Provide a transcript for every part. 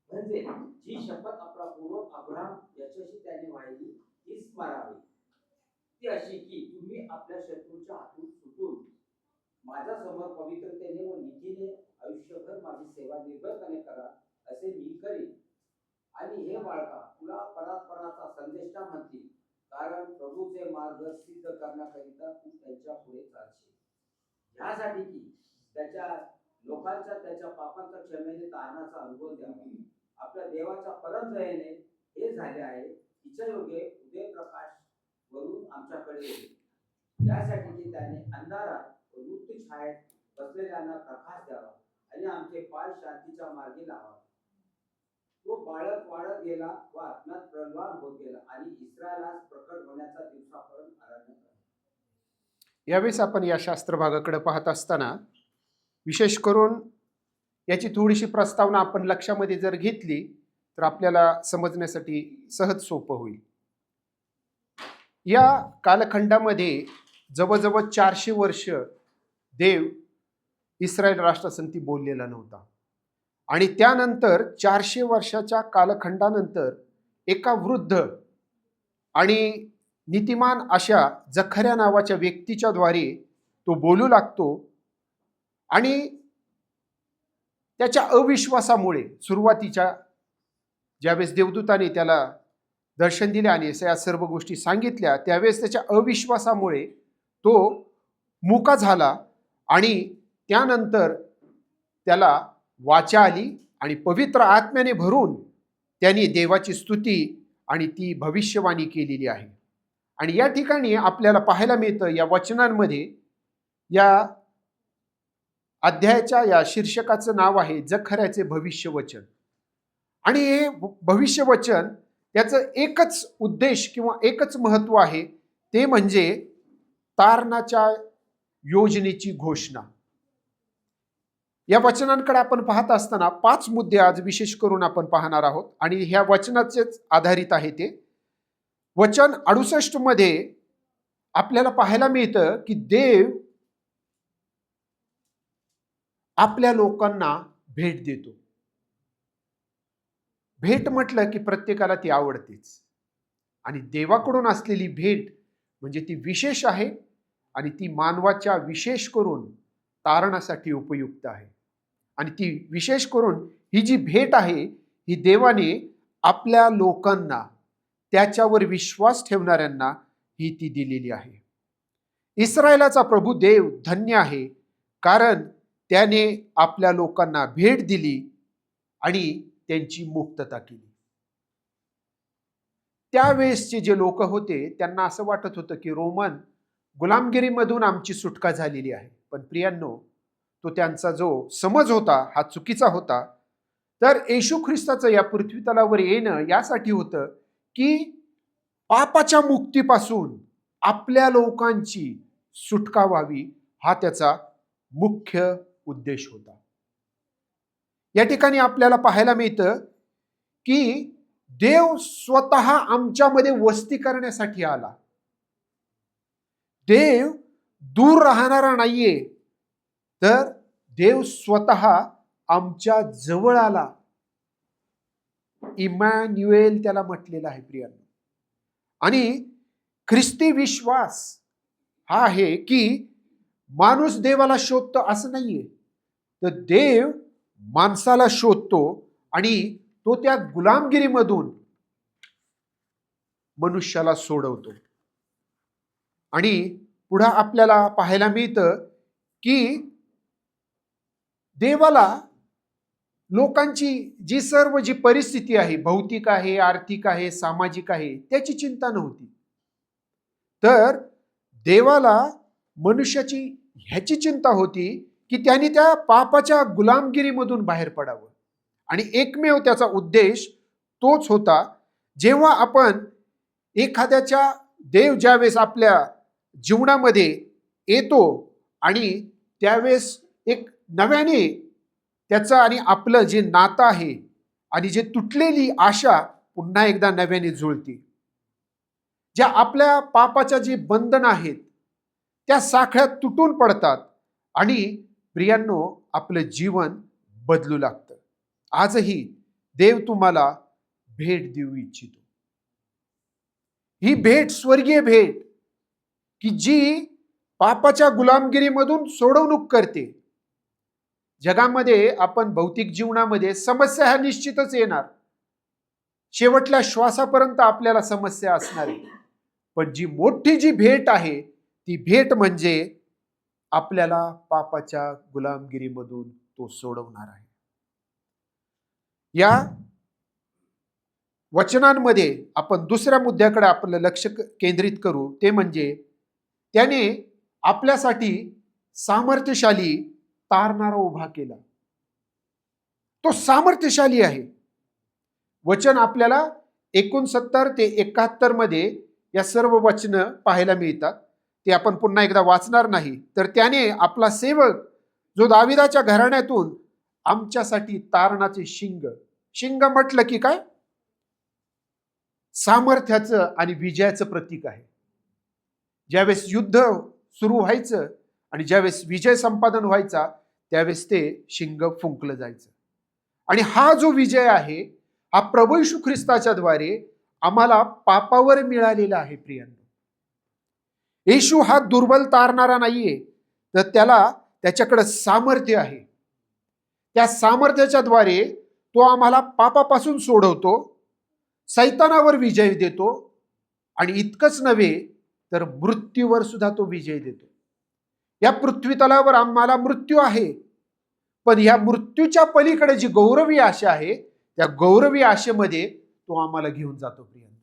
म्हणजे जी शपथ आपला पूर्व अब्राम याच्याशी त्याने वाहिली ती स्मरावी, ती अशी की तुम्ही आपल्या शत्रूच्या हातून सुटून माझ्या समोर पवित्रतेने व नीतीने आयुष्यभर माझी सेवा निर्भयपणे करा, असे मी करीन. आणि हे बाळका, तुला परात्पराचा संदेष्टा म्हणतील, कारण प्रभूचे मार्ग सिद्ध करण्याकरिता तू त्यांच्या पुढे चालशील, ह्यासाठी की त्याच्या लोकांच्या त्याच्या पापांच्या क्षमेने तारणाचा अनुभव द्यावा. आपल्या देवाच्या परम दयेने हे झाले आहे, तिच्या योगे उदय प्रकाश वरून आमच्याकडे येईल, यासाठी की त्याने अंधारात व मृत्यू छायेत बसलेल्यांना प्रकाश द्यावा आणि आमचे पाय शांतीच्या मार्गी लावा. तो बाळक वाढत गेला व आत्म्यात प्रलवान होत गेला आणि इस्रायलास प्रकट होण्याचा दिवसापर्यंत आराधना करा. यावेळेस आपण या शास्त्र भागाकडे पाहत असताना विशेष करून याची थोडीशी प्रस्तावना आपण लक्षामध्ये जर घेतली तर आपल्याला समजण्यासाठी सहज सोपं होईल. या कालखंडामध्ये जवळजवळ 400 वर्ष देव इस्रायल राष्ट्रासंती बोललेला नव्हता आणि त्यानंतर 400 वर्षाच्या कालखंडानंतर एका वृद्ध आणि नीतिमान अशा जखऱ्या नावाच्या व्यक्तीच्या द्वारे तो बोलू लागतो आणि त्याच्या अविश्वासामुळे सुरुवातीच्या ज्यावेळेस देवदूताने त्याला दर्शन दिले आणि या सर्व गोष्टी सांगितल्या त्यावेळेस त्याच्या अविश्वासामुळे तो मुका झाला आणि त्यानंतर त्याला वाचा आली आणि पवित्र आत्म्याने भरून त्यांनी देवाची स्तुती आणि ती भविष्यवाणी केलेली आहे. आणि या ठिकाणी आपल्याला पाहायला मिळतं या वचनांमध्ये या अध्यायाच्या या शीर्षकाचं नाव आहे जखऱ्याचे भविष्यवचन. आणि हे भविष्यवचन त्याचं एकच उद्देश किंवा एकच महत्व आहे, ते म्हणजे तारणाच्या योजनेची घोषणा. या वचनांकडे आपण पाहत असताना 5 मुद्दे आज विशेष करून आपण पाहणार आहोत आणि ह्या वचनाचेच आधारित आहे. ते वचन 68 मध्ये आपल्याला पाहायला मिळतं की देव आपल्या लोकांना भेट देतो. भेट म्हटलं की प्रत्येकाला ती आवडतेच आणि देवाकडून असलेली भेट म्हणजे ती विशेष आहे आणि ती मानवाच्या विशेष करून तारणासाठी उपयुक्त आहे. आणि ती विशेष करून ही जी भेट आहे ही देवाने आपल्या लोकांना, त्याच्यावर विश्वास ठेवणाऱ्यांना ही ती दिलेली आहे. इस्रायलाचा प्रभू देव धन्य आहे, कारण त्याने आपल्या लोकांना भेट दिली आणि त्यांची मुक्तता केली. त्यावेळेसचे जे लोक होते त्यांना असं वाटत होतं की रोमन गुलामगिरीमधून आमची सुटका झालेली आहे. पण प्रियांनो, तो त्यांचा जो समज होता हा चुकीचा होता. तर येशू ख्रिस्ताचं या पृथ्वी तलावर येणं यासाठी होतं की पापाच्या मुक्तीपासून आपल्या लोकांची सुटका व्हावी, हा त्याचा मुख्य उद्देश होता. या ठिकाणी आपल्याला पाहायला मिळतं की देव स्वतः आमच्यामध्ये वस्ती करण्यासाठी आला. देव दूर राहणारा नाहीये, तर देव स्वतः आमच्या जवळ आला. इमॅन्युएल त्याला म्हटलेलं आहे प्रियांनो. आणि ख्रिस्ती विश्वास हा आहे की माणूस देवाला शोधतो असं नाहीये, तर देव माणसाला शोधतो आणि तो त्या गुलामगिरीमधून मनुष्याला सोडवतो. आणि पुढे आपल्याला पाहायला मिळतं की देवाला लोकांची जी सर्व जी परिस्थिती आहे, भौतिक आहे, आर्थिक आहे, सामाजिक आहे, त्याची चिंता नव्हती. तर देवाला मनुष्याची ह्याची चिंता होती की त्यांनी त्या पापाच्या गुलामगिरीमधून बाहेर पडावं. आणि एकमेव त्याचा उद्देश तोच होता. जेव्हा आपण एखाद्याच्या देव ज्यावेळेस आपल्या जीवनामध्ये येतो आणि त्यावेळेस एक नव्याने त्याचं आणि आपलं जे नातं आहे आणि जे तुटलेली आशा पुन्हा एकदा नव्याने जुळते. ज्या आपल्या पापाच्या जे बंधन आहेत त्या साखळ्यात तुटून पडतात आणि प्रियांनो आपलं जीवन बदलू लागतं. आजही देव तुम्हाला भेट देऊ इच्छितो. ही भेट स्वर्गीय भेट की जी पापाच्या गुलामगिरीमधून सोडवणूक करते. जगामध्ये आपण भौतिक जीवनामध्ये समस्या ह्या निश्चितच येणार, शेवटल्या श्वासापर्यंत आपल्याला समस्या असणार आहे. पण जी भेट आहे ती भेट म्हणजे आपल्याला पापाच्या गुलामगिरीमधून तो सोडवणार आहे. या वचनांमध्ये आपण दुसऱ्या मुद्द्याकडे आपलं लक्ष केंद्रित करू, ते म्हणजे त्याने आपल्यासाठी सामर्थ्यशाली तारणारा उभा केला. तो सामर्थ्यशाली आहे. वचन आपल्याला 69 ते 71 मध्ये या सर्व वचनं पाहायला मिळतात. ते आपण पुन्हा एकदा वाचणार नाही. तर त्याने आपला सेवक जो दाविदाच्या घराण्यातून आमच्यासाठी तारणाचे शिंग म्हटलं की काय, सामर्थ्याचं आणि विजयाचं प्रतीक आहे. ज्यावेळेस युद्ध सुरू व्हायचं आणि ज्यावेळेस विजय संपादन व्हायचा त्यावेळेस ते शिंग फुंकलं जायचं. आणि हा जो विजय आहे हा प्रभू येशू ख्रिस्ताच्या द्वारे आम्हाला पापावर मिळालेला आहे. प्रियांनो, येशू हा दुर्बल तारणारा नाहीये, तर त्याच्याकडे सामर्थ्य आहे. त्या सामर्थ्याच्या द्वारे तो आम्हाला पापापासून सोडवतो, सैतानावर विजय देतो आणि इतकंच नव्हे तर मृत्यूवर सुद्धा तो विजय देतो. या पृथ्वी तलावर आम्हाला मृत्यू आहे, पण या मृत्यूच्या पलीकडे जी गौरवी आशा आहे त्या गौरवी आशेमध्ये तो आम्हाला घेऊन जातो. प्रियांनो,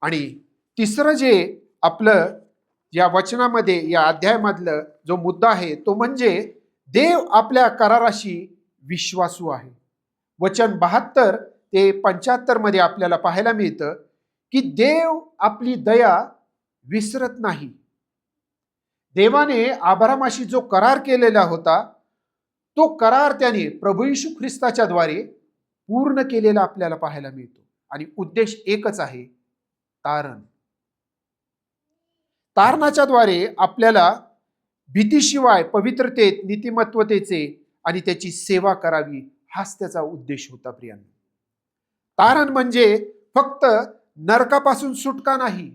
आणि तिसरं जे आपलं या वचनामध्ये या अध्यायामधलं जो मुद्दा आहे तो म्हणजे देव आपल्या कराराशी विश्वासू आहे. वचन 72 ते 75 मध्ये आपल्याला पाहायला मिळतं की देव आपली दया विसरत नाही. देवाने अब्राहामाशी जो करार केलेला होता तो करार त्याने प्रभू येशू ख्रिस्ताच्या द्वारे पूर्ण केलेला आपल्याला पाहायला मिळतो. आणि उद्देश एकच आहे, तारण. तारणाच्या द्वारे आपल्याला भीतीशिवाय पवित्रतेत, नीतिमत्वतेचे आणि त्याची सेवा करावी, हाच त्याचा उद्देश होता. प्रियांनो, तारण म्हणजे फक्त नरकापासून सुटका नाही,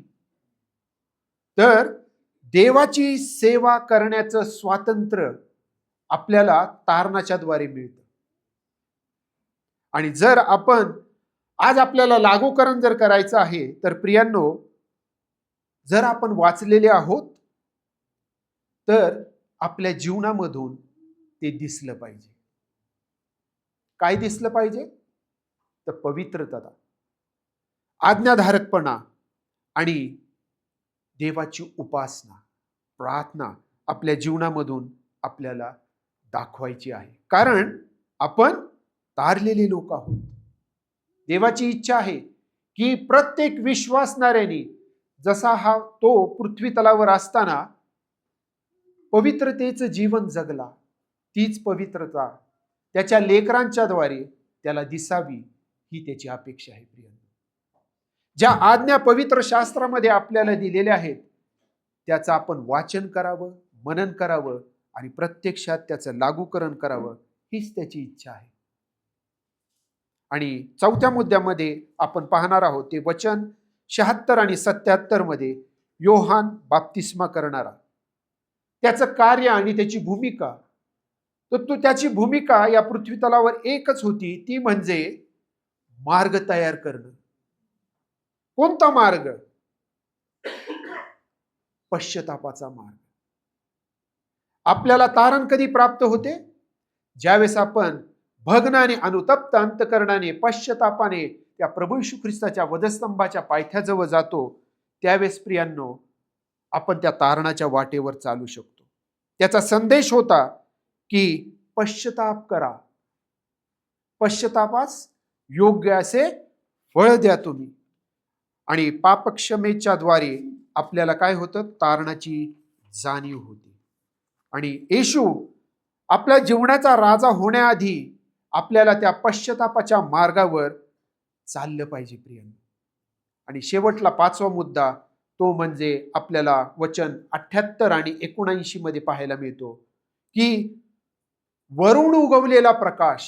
तर देवाची सेवा करण्याचं स्वातंत्र्य आपल्याला तारणाच्या द्वारे मिळतं. आणि जर आपण आज आपल्याला लागूकरण जर करायचं आहे तर प्रियांनो, जर आपण वाचलेले आहोत तर आपल्या जीवनामधून ते दिसलं पाहिजे. काय दिसलं पाहिजे? तर पवित्रता, आज्ञाधारकपणा आणि देवाची उपासना, प्रार्थना आपल्या जीवनामधून आपल्याला दाखवायची आहे. कारण आपण तारलेले लोक आहोत. देवाची इच्छा आहे की प्रत्येक विश्वासणाऱ्याने जसा तो पृथ्वी तलावर असताना पवित्रतेचं जीवन जगला, तीच पवित्रता त्याच्या लेकरांच्या द्वारे त्याला दिसावी, ही त्याची अपेक्षा आहे. प्रियांनो, ज्या आज्ञा पवित्र शास्त्रामध्ये आपल्याला दिलेल्या आहेत त्याचं आपण वाचन करावं, मनन करावं आणि प्रत्यक्षात त्याचं लागूकरण करावं, हीच त्याची इच्छा आहे. आणि चौथ्या मुद्द्यामध्ये आपण पाहणार आहोत ते वचन 76 आणि 77 मध्ये योहान बाप्तिस्मा करणारा, त्याचं कार्य आणि त्याची भूमिका. तर त्याची भूमिका या पृथ्वी तलावर एकच होती, ती म्हणजे मार्ग तयार करणं. कोणता मार्ग? पश्चातापाचा मार्ग. आपल्याला तारण कधी प्राप्त होते? ज्यावेळेस आपण भग्न आणि अनुतप्त अंतकरणाने पश्चातापाने त्या प्रभू येशू ख्रिस्ताच्या वधस्तंभाच्या पायथ्याजवळ जातो, त्यावेळेस प्रियांनो आपण त्या तारणाच्या वाटेवर चालू शकतो. त्याचा संदेश होता की पश्चाताप करा, पश्चातापास योग्य असे फळ द्या तुम्ही. आणि पापक्षमेच्या द्वारे आपल्याला काय होतं? तारणाची जाणीव होती. आणि येशू आपल्या जीवनाचा राजा होण्याआधी आपल्याला त्या पश्चातापाच्या मार्गावर चाललं पाहिजे. प्रियांनो, आणि शेवटला 5वा मुद्दा तो म्हणजे आपल्याला वचन 78 आणि 79 मध्ये पाहायला मिळतो की वरून उगवलेला प्रकाश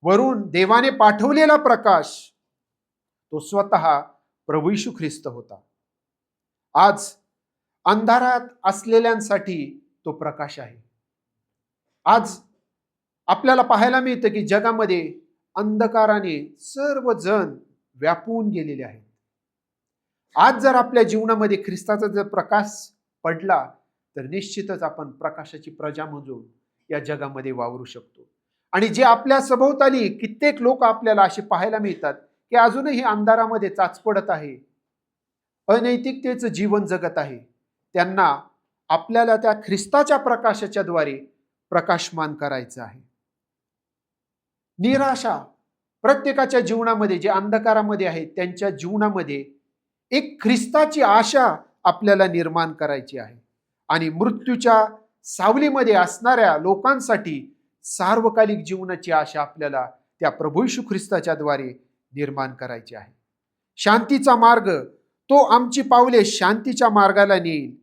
वरून देवाने पाठवलेला प्रकाश तो स्वतः प्रभू येशू ख्रिस्त होता. आज अंधारात असलेल्यांसाठी तो प्रकाश आहे. आज आपल्याला पाहायला मिळतं की जगामध्ये अंधकाराने सर्वजण व्यापून गेलेले आहेत. आज जर आपल्या जीवनामध्ये ख्रिस्ताचा जर प्रकाश पडला तर निश्चितच आपण प्रकाशाची प्रजा म्हणून या जगामध्ये वावरू शकतो. आणि जे आपल्या सभोवताली कित्येक लोक आपल्याला असे पाहायला मिळतात की अजूनही अंधारामध्ये चाचपडत आहे, अनैतिकतेचं जीवन जगत आहे, त्यांना आपल्याला त्या ख्रिस्ताच्या प्रकाशाच्या द्वारे प्रकाशमान करायचं आहे. निराशा प्रत्येकाच्या जीवनामध्ये, जे अंधकारामध्ये आहेत त्यांच्या जीवनामध्ये एक ख्रिस्ताची आशा आपल्याला निर्माण करायची आहे. आणि मृत्यूच्या सावलीमध्ये असणाऱ्या लोकांसाठी सार्वकालिक जीवनाची आशा आपल्याला त्या प्रभू येशू ख्रिस्ताच्या द्वारे निर्माण करायची आहे. शांतीचा मार्ग, तो आमची पावले शांतीच्या मार्गाला नेईल.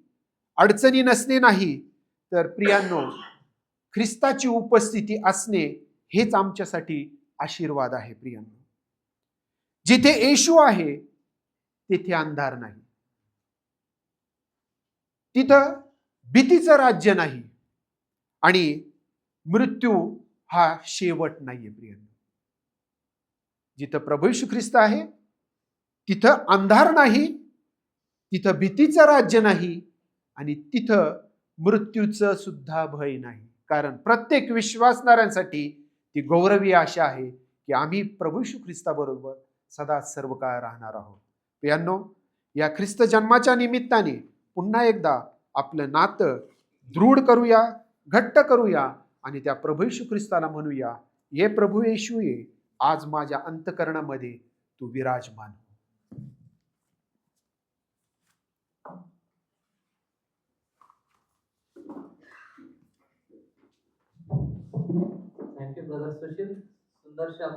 अडचणी नसणे नाही तर प्रियांनो, ख्रिस्ताची उपस्थिती असणे हेच आमच्यासाठी आशीर्वाद आहे. प्रियांनो, जिथे येशू आहे तिथे अंधार नाही, तिथं भीतीचं राज्य नाही आणि मृत्यू हा शेवट नाहीये. प्रियांनो, जिथं प्रभू येशू ख्रिस्त आहे तिथं अंधार नाही, तिथं भीतीचं राज्य नाही आणि तिथं मृत्यूचं सुद्धा भय नाही. कारण प्रत्येक विश्वासणाऱ्यांसाठी ती गौरवी आशा आहे की आम्ही प्रभू येशू ख्रिस्ताबरोबर सदा सर्व काळ राहणार आहोत. प्रियांनो, या ख्रिस्त जन्माच्या निमित्ताने पुन्हा एकदा आपलं नातं दृढ करूया, घट्ट करूया आणि त्या प्रभू येशू ख्रिस्ताला म्हणूया, ये प्रभू येशू ये, आज माझ्या अंतःकरणामध्ये तू विराजमान. Thank you brother Sushil, सुंदरशा